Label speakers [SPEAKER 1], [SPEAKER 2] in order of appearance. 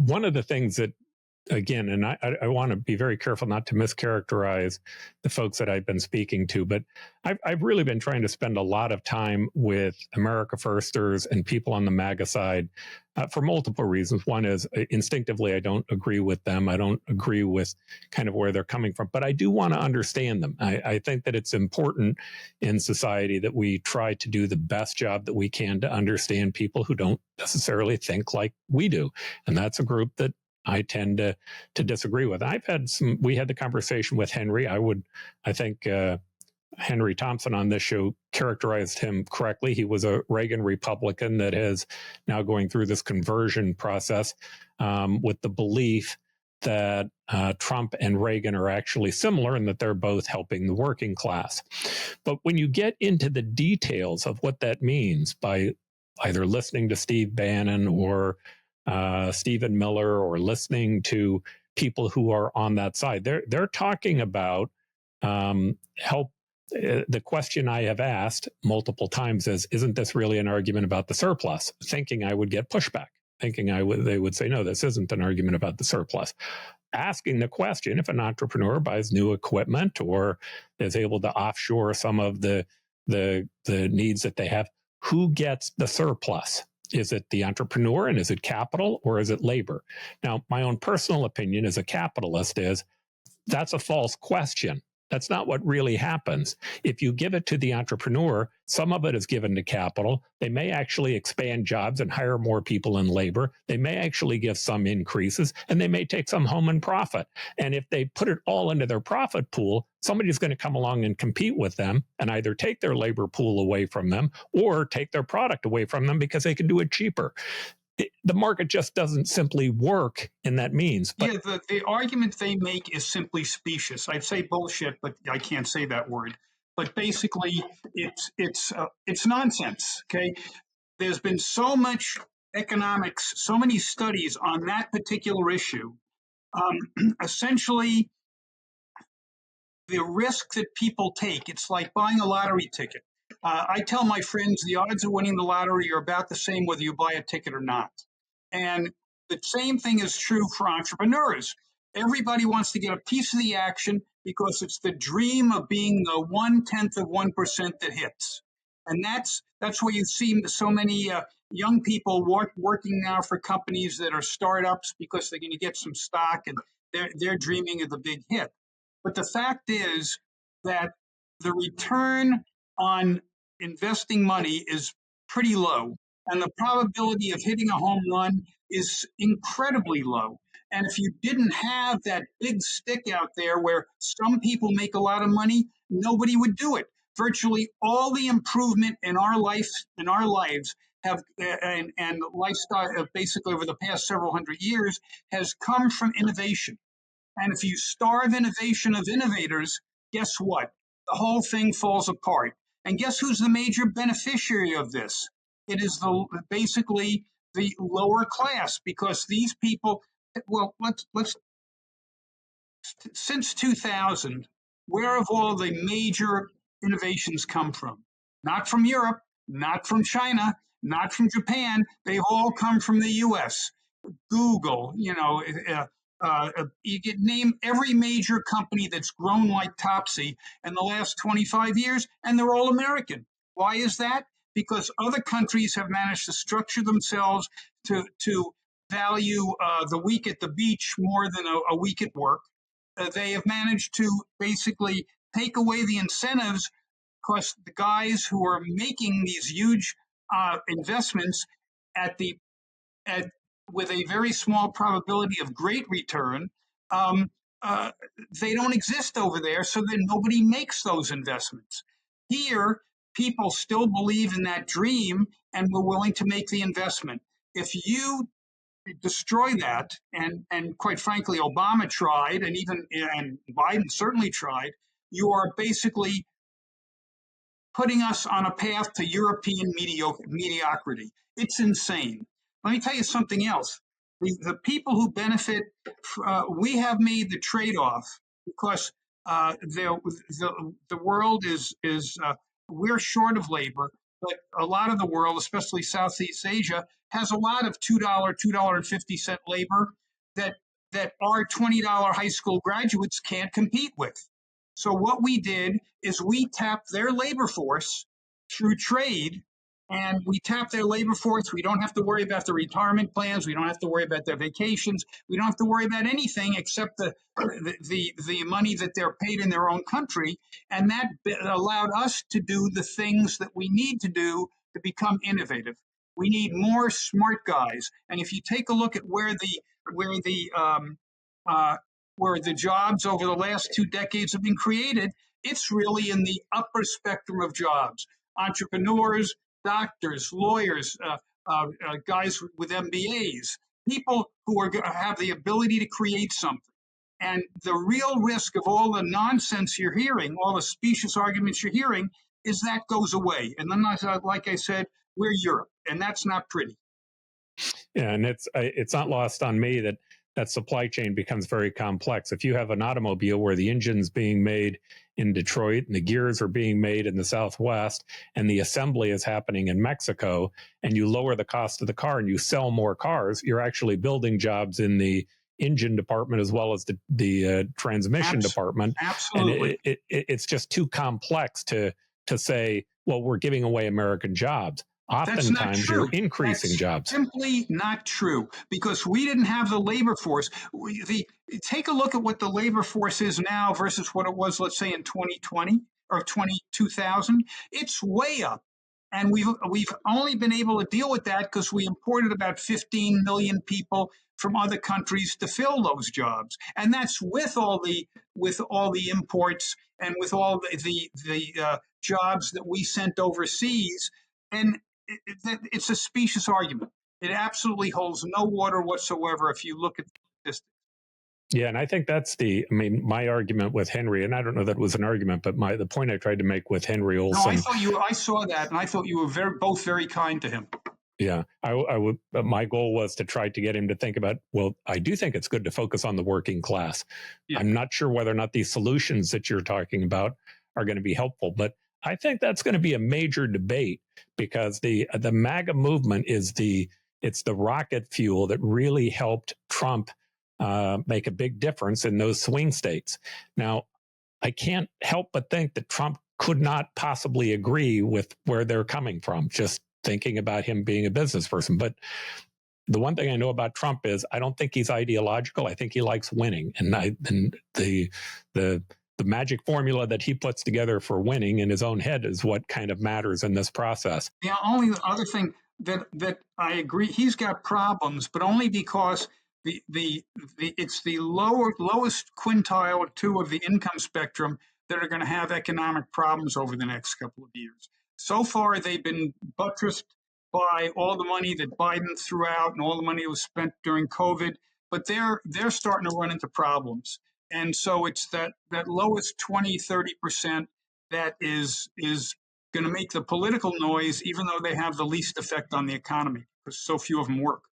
[SPEAKER 1] one of the things that, again, and I want to be very careful not to mischaracterize the folks that I've been speaking to, but I've really been trying to spend a lot of time with America Firsters and people on the MAGA side for multiple reasons. One is instinctively, I don't agree with them. I don't agree with kind of where they're coming from, but I do want to understand them. I think that it's important in society that we try to do the best job that we can to understand people who don't necessarily think like we do. And that's a group that I tend to disagree with. We had the conversation with Henry. I think Henry Thompson on this show characterized him correctly. He was a Reagan Republican that is now going through this conversion process with the belief that Trump and Reagan are actually similar and that they're both helping the working class. But when you get into the details of what that means by either listening to Steve Bannon or Stephen Miller or listening to people who are on that side, they're talking about help. The question I have asked multiple times is, isn't this really an argument about the surplus? Thinking I would get pushback, thinking they would say, no, this isn't an argument about the surplus. Asking the question, if an entrepreneur buys new equipment or is able to offshore some of the needs that they have, who gets the surplus? Is it the entrepreneur, and is it capital, or is it labor? Now, my own personal opinion as a capitalist is that's a false question. That's not what really happens. If you give it to the entrepreneur, some of it is given to capital. They may actually expand jobs and hire more people in labor. They may actually give some increases, and they may take some home and profit. And if they put it all into their profit pool, somebody's going to come along and compete with them and either take their labor pool away from them or take their product away from them because they can do it cheaper. The market just doesn't simply work in that means.
[SPEAKER 2] But yeah, the argument they make is simply specious. I'd say bullshit, but I can't say that word. But basically, it's nonsense. Okay, there's been so much economics, so many studies on that particular issue. Essentially, the risk that people take, it's like buying a lottery ticket. I tell my friends the odds of winning the lottery are about the same whether you buy a ticket or not. And the same thing is true for entrepreneurs. Everybody wants to get a piece of the action because it's the dream of being the 1/10 of 1% that hits. And that's where you see so many young people working now for companies that are startups because they're going to get some stock and they're dreaming of the big hit. But the fact is that the return on investing money is pretty low, and the probability of hitting a home run is incredibly low. And if you didn't have that big stick out there where some people make a lot of money, nobody would do it. Virtually all the improvement in our lives have and lifestyle basically over the past several hundred years has come from innovation. And if you starve innovation of innovators, guess what? The whole thing falls apart. And guess who's the major beneficiary of this? It is basically the lower class, because these people, well, let's since 2000, where have all the major innovations come from? Not from Europe, not from China, not from Japan. They've all come from the U.S. Google, you could name every major company that's grown like Topsy in the last 25 years, and they're all American. Why is that? Because other countries have managed to structure themselves to value the week at the beach more than a week at work. They have managed to basically take away the incentives because the guys who are making these huge investments with a very small probability of great return, they don't exist over there, so then nobody makes those investments. Here, people still believe in that dream and we're willing to make the investment. If you destroy that, and quite frankly, Obama tried, and Biden certainly tried, you are basically putting us on a path to European mediocrity. It's insane. Let me tell you something else. The people who benefit, we have made the trade-off because the world is we're short of labor. but a lot of the world, especially Southeast Asia, has a lot of $2.50 labor that our $20 high school graduates can't compete with. So what we did is we tapped their labor force through trade, and we tap their labor force. We don't have to worry about the retirement plans. We don't have to worry about their vacations. We don't have to worry about anything except the money that they're paid in their own country. And that allowed us to do the things that we need to do to become innovative. We need more smart guys. And if you take a look at where the where the jobs over the last 2 decades have been created, it's really in the upper spectrum of jobs. Entrepreneurs, doctors, lawyers, guys with MBAs, people who have the ability to create something. And the real risk of all the nonsense you're hearing, all the specious arguments you're hearing, is that goes away. And then, like I said, we're Europe, and that's not pretty.
[SPEAKER 1] Yeah, and it's not lost on me that supply chain becomes very complex. If you have an automobile where the engine's being made in Detroit and the gears are being made in the Southwest and the assembly is happening in Mexico, and you lower the cost of the car and you sell more cars, you're actually building jobs in the engine department as well as the transmission department.
[SPEAKER 2] Absolutely.
[SPEAKER 1] And it's just too complex to say, well, we're giving away American jobs. Oftentimes, you're increasing jobs.
[SPEAKER 2] Simply not true, because we didn't have the labor force. Take a look at what the labor force is now versus what it was, let's say, in 2020 or 2000. It's way up. And we've only been able to deal with that because we imported about 15 million people from other countries to fill those jobs, and that's with all the imports and with all the jobs that we sent overseas. And it's a specious argument. It absolutely holds no water whatsoever if you look at this.
[SPEAKER 1] Yeah, and I think that's my argument with Henry, and I don't know that it was an argument, but the point I tried to make with Henry Olson.
[SPEAKER 2] No, I saw that, and I thought you were both very kind to him.
[SPEAKER 1] Yeah, I would. My goal was to try to get him to think about, well, I do think it's good to focus on the working class. Yeah. I'm not sure whether or not these solutions that you're talking about are going to be helpful, but I think that's going to be a major debate, because the MAGA movement it's the rocket fuel that really helped Trump make a big difference in those swing states. Now, I can't help but think that Trump could not possibly agree with where they're coming from, just thinking about him being a business person. But the one thing I know about Trump is I don't think he's ideological. I think he likes winning. And the magic formula that he puts together for winning in his own head is what kind of matters in this process.
[SPEAKER 2] The only other thing that I agree, he's got problems, but only because it's the lowest quintile or two of the income spectrum that are going to have economic problems over the next couple of years. So far, they've been buttressed by all the money that Biden threw out and all the money that was spent during COVID, but they're starting to run into problems. And so it's that lowest 20-30% that is going to make the political noise, even though they have the least effect on the economy, because so few of them work.